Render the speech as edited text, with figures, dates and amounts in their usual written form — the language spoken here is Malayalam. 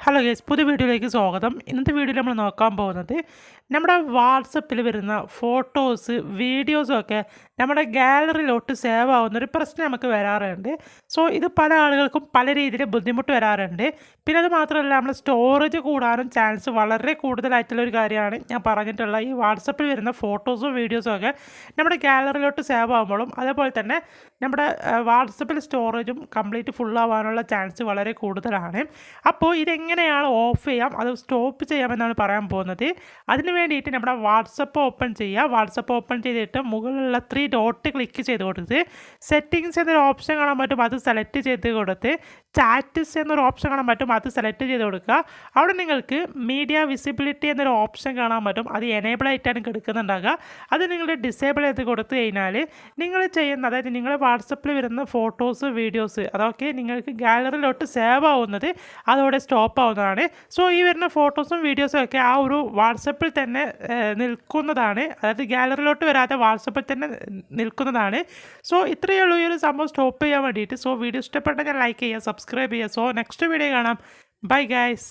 ഹലോ ഗൈസ്, പുതിയ വീഡിയോയിലേക്ക് സ്വാഗതം. ഇന്നത്തെ വീഡിയോയിൽ നമ്മൾ നോക്കാൻ പോകുന്നത് നമ്മുടെ വാട്സപ്പിൽ വരുന്ന ഫോട്ടോസ് വീഡിയോസും ഒക്കെ നമ്മുടെ ഗാലറിയിലോട്ട് സേവ് ആവുന്നൊരു പ്രശ്നം നമുക്ക് വരാറുണ്ട്. സോ ഇത് പല ആളുകൾക്കും പല രീതിയിൽ ബുദ്ധിമുട്ട് വരാറുണ്ട്. പിന്നെ അത് മാത്രമല്ല, നമ്മൾ സ്റ്റോറേജ് കൂടാനും ചാൻസ് വളരെ കൂടുതലായിട്ടുള്ളൊരു കാര്യമാണ് ഞാൻ പറഞ്ഞിട്ടുള്ള ഈ വാട്സപ്പിൽ വരുന്ന ഫോട്ടോസും വീഡിയോസും ഒക്കെ നമ്മുടെ ഗാലറിയിലോട്ട് സേവ് ആകുമ്പോഴും അതേപോലെ തന്നെ നമ്മുടെ വാട്സപ്പിൽ സ്റ്റോറേജും കംപ്ലീറ്റ് ഫുള്ളാവാനുള്ള ചാൻസ് വളരെ കൂടുതലാണ്. അപ്പോൾ ഇതെങ്ങനെയാണ് ഓഫ് ചെയ്യാം, അത് സ്റ്റോപ്പ് ചെയ്യാമെന്നാണ് പറയാൻ പോകുന്നത്. അതിന് വേണ്ടിയിട്ട് നമ്മുടെ വാട്സപ്പ് ഓപ്പൺ ചെയ്യുക. വാട്സപ്പ് ഓപ്പൺ ചെയ്തിട്ട് മുകളിലുള്ള 3 ഡോട്ട് ക്ലിക്ക് ചെയ്ത് കൊടുത്ത് സെറ്റിങ്സ് എന്നൊരു ഓപ്ഷൻ കാണാൻ പറ്റും, അത് സെലക്ട് ചെയ്ത് കൊടുത്ത് ചാറ്റ്സ് എന്നൊരു ഓപ്ഷൻ കാണാൻ പറ്റും, അത് സെലക്ട് ചെയ്ത് കൊടുക്കുക. അവിടെ നിങ്ങൾക്ക് മീഡിയ വിസിബിലിറ്റി എന്നൊരു ഓപ്ഷൻ കാണാൻ പറ്റും, അത് എനേബിൾ ആയിട്ടാണ് കിടക്കുന്നുണ്ടാകുക. അത് നിങ്ങൾ ഡിസേബിൾ ചെയ്ത് കൊടുത്തു കഴിഞ്ഞാൽ നിങ്ങൾ ചെയ്യുന്ന, അതായത് നിങ്ങളുടെ വാട്സപ്പിൽ വരുന്ന ഫോട്ടോസ് വീഡിയോസ് അതൊക്കെ നിങ്ങൾക്ക് ഗാലറിയിലോട്ട് സേവ് ആവുന്നത് അതോടെ സ്റ്റോപ്പ് ആവുന്നതാണ്. സോ ഈ വരുന്ന ഫോട്ടോസും വീഡിയോസും ഒക്കെ ആ ഒരു വാട്സപ്പിൽ തന്നെ നിൽക്കുന്നതാണ്, അതായത് ഗാലറിയിലോട്ട് വരാതെ വാട്സപ്പിൽ തന്നെ നിൽക്കുന്നതാണ്. സോ ഇത്രയേ ഉള്ളൂ ഈ ഒരു സംഭവം സ്റ്റോപ്പ് ചെയ്യാൻ വേണ്ടിയിട്ട്. സോ വീഡിയോ ഇഷ്ടപ്പെട്ടാൽ ഞാൻ ലൈക്ക് ചെയ്യുക, സബ്സ്ക്രൈബ് ചെയ്യുക. സോ നെക്സ്റ്റ് വീഡിയോ കാണാം. Bye guys.